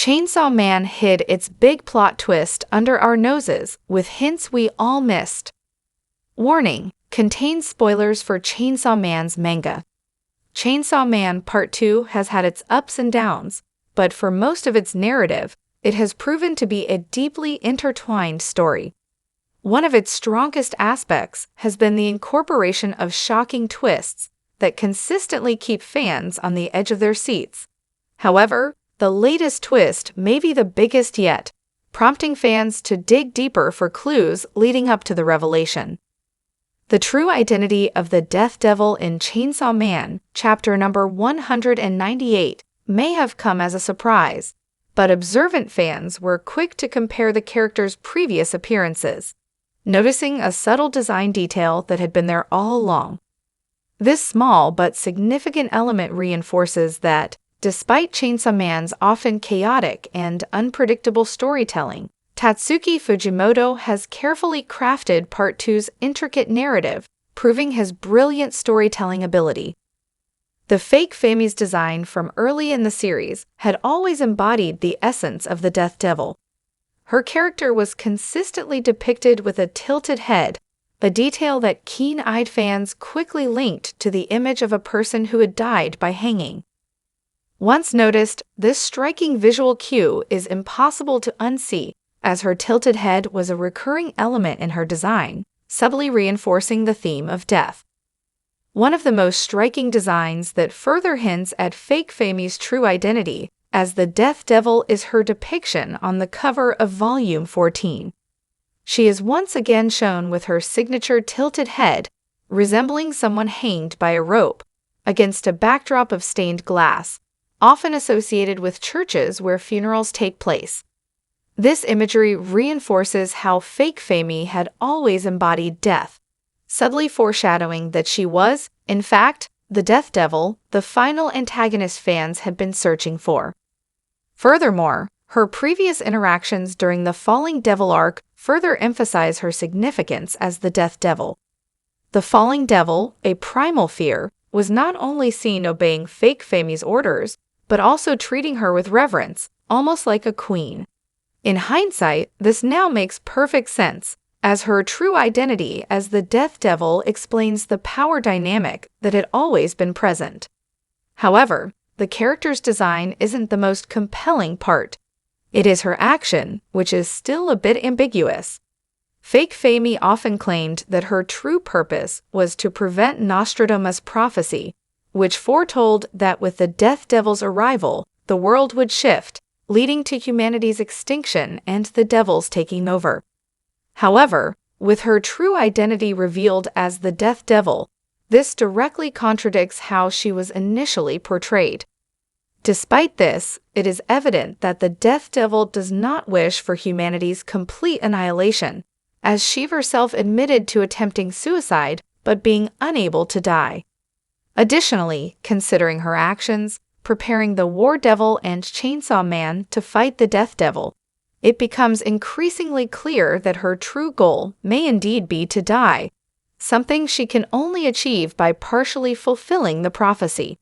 Chainsaw Man hid its big plot twist under our noses with hints we all missed. Warning: contains spoilers for Chainsaw Man's manga. Chainsaw Man Part 2 has had its ups and downs, but for most of its narrative, it has proven to be a deeply intertwined story. One of its strongest aspects has been the incorporation of shocking twists that consistently keep fans on the edge of their seats. However, the latest twist may be the biggest yet, prompting fans to dig deeper for clues leading up to the revelation. The true identity of the Death Devil in Chainsaw Man, chapter number 198, may have come as a surprise, but observant fans were quick to compare the character's previous appearances, noticing a subtle design detail that had been there all along. This small but significant element reinforces that, despite Chainsaw Man's often chaotic and unpredictable storytelling, Tatsuki Fujimoto has carefully crafted Part 2's intricate narrative, proving his brilliant storytelling ability. The fake Fami's design from early in the series had always embodied the essence of the Death Devil. Her character was consistently depicted with a tilted head, a detail that keen-eyed fans quickly linked to the image of a person who had died by hanging. Once noticed, this striking visual cue is impossible to unsee, as her tilted head was a recurring element in her design, subtly reinforcing the theme of death. One of the most striking designs that further hints at fake Fami's true identity as the Death Devil is her depiction on the cover of Volume 14. She is once again shown with her signature tilted head, resembling someone hanged by a rope, against a backdrop of stained glass, often associated with churches where funerals take place. This imagery reinforces how fake Fami had always embodied death, subtly foreshadowing that she was, in fact, the Death Devil, the final antagonist fans had been searching for. Furthermore, her previous interactions during the Falling Devil arc further emphasize her significance as the Death Devil. The Falling Devil, a primal fear, was not only seen obeying fake Fami's orders, but also treating her with reverence, almost like a queen. In hindsight, this now makes perfect sense, as her true identity as the Death Devil explains the power dynamic that had always been present. However, the character's design isn't the most compelling part. It is her action, which is still a bit ambiguous. Fake Fami often claimed that her true purpose was to prevent Nostradamus' prophecy, which foretold that with the Death Devil's arrival, the world would shift, leading to humanity's extinction and the Devil's taking over. However, with her true identity revealed as the Death Devil, this directly contradicts how she was initially portrayed. Despite this, it is evident that the Death Devil does not wish for humanity's complete annihilation, as she herself admitted to attempting suicide but being unable to die. Additionally, considering her actions, preparing the War Devil and Chainsaw Man to fight the Death Devil, it becomes increasingly clear that her true goal may indeed be to die, something she can only achieve by partially fulfilling the prophecy.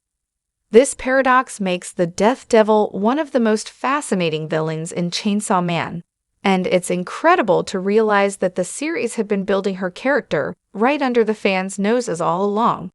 This paradox makes the Death Devil one of the most fascinating villains in Chainsaw Man, and it's incredible to realize that the series had been building her character right under the fans' noses all along.